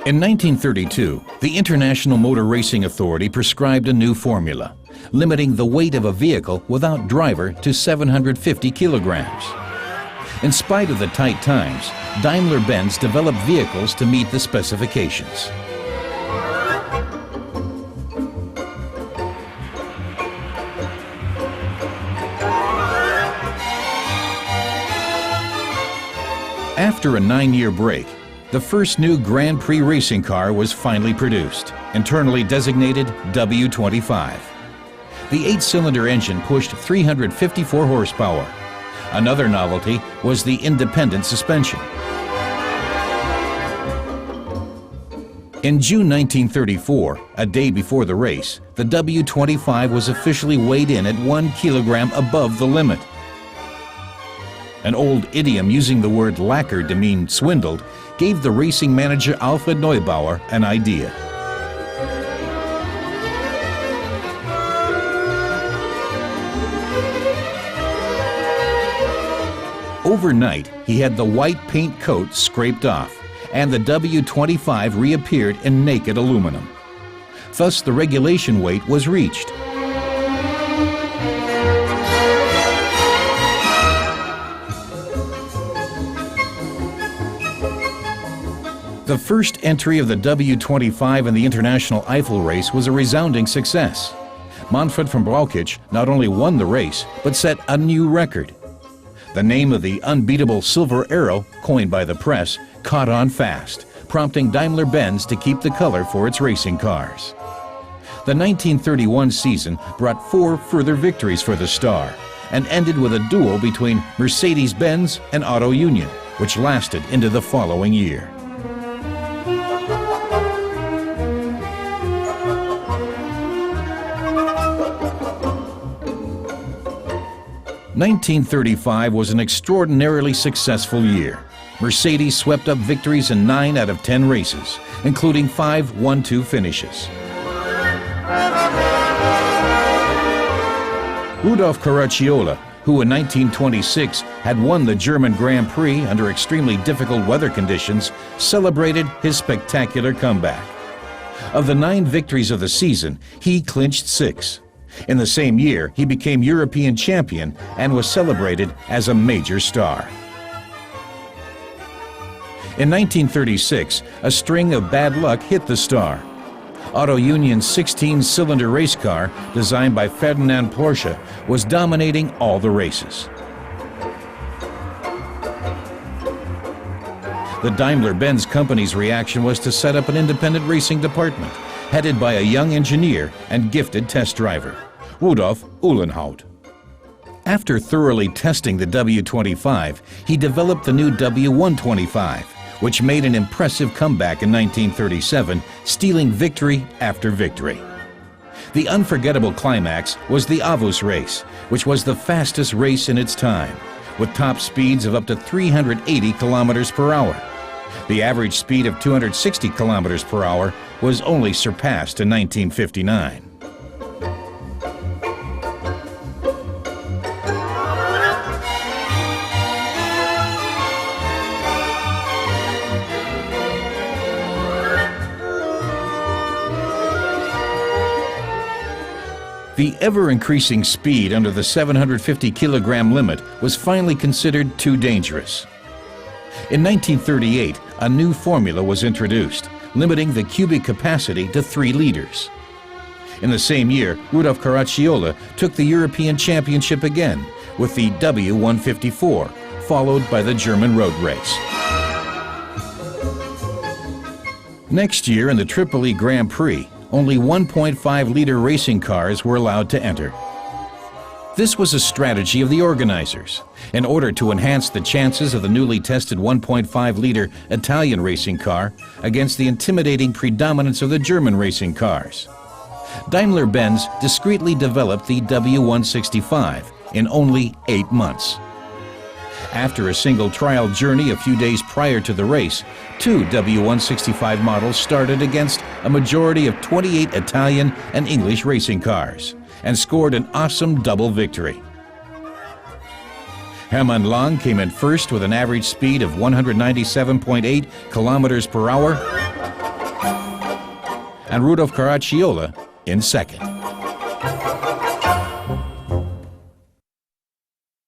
In 1932, the International Motor Racing Authority prescribed a new formula, limiting the weight of a vehicle without driver to 750 kilograms. In spite of the tight times, Daimler-Benz developed vehicles to meet the specifications. After a 9-year break, the first new Grand Prix racing car was finally produced, internally designated W25. The 8-cylinder engine pushed 354 horsepower. Another novelty was the independent suspension. In June 1934, a day before the race, the W25 was officially weighed in at 1 kilogram above the limit. An old idiom using the word lacquered to mean swindled gave the racing manager Alfred Neubauer an idea. Overnight, he had the white paint coat scraped off, and the W25 reappeared in naked aluminum. Thus, the regulation weight was reached. The first entry of the W25 in the International Eifel race was a resounding success. Manfred von Brauchitsch not only won the race, but set a new record. The name of the unbeatable Silver Arrow, coined by the press, caught on fast, prompting Daimler-Benz to keep the color for its racing cars. The 1931 season brought 4 further victories for the Star and ended with a duel between Mercedes-Benz and Auto Union, which lasted into the following year. 1935 was an extraordinarily successful year. Mercedes swept up victories in 9 out of 10 races, including 5 1-2 finishes. Rudolf Caracciola, who in 1926 had won the German Grand Prix under extremely difficult weather conditions, celebrated his spectacular comeback. Of the 9 victories of the season, he clinched 6. In the same year, he became European champion and was celebrated as a major star. In 1936, a string of bad luck hit the Star. Auto Union's 16-cylinder race car, designed by Ferdinand Porsche, was dominating all the races. The Daimler-Benz company's reaction was to set up an independent racing department, headed by a young engineer and gifted test driver, Rudolf Uhlenhaut. After thoroughly testing the W25, he developed the new W125, which made an impressive comeback in 1937, stealing victory after victory. The unforgettable climax was the Avus race, which was the fastest race in its time, with top speeds of up to 380 kilometers per hour. The average speed of 260 kilometers per hour was only surpassed in 1959. The ever-increasing speed under the 750-kilogram limit was finally considered too dangerous. In 1938, a new formula was introduced, limiting the cubic capacity to 3 liters. In the same year, Rudolf Caracciola took the European Championship again with the W154, followed by the German road race. Next year in the Tripoli Grand Prix, only 1.5-liter racing cars were allowed to enter. This was a strategy of the organizers in order to enhance the chances of the newly tested 1.5-liter Italian racing car against the intimidating predominance of the German racing cars. Daimler-Benz discreetly developed the W165 in only 8 months. After a single trial journey a few days prior to the race, 2 W165 models started against a majority of 28 Italian and English racing cars and scored an awesome double victory. Hermann Lang came in first with an average speed of 197.8 kilometers per hour, and Rudolf Caracciola in second.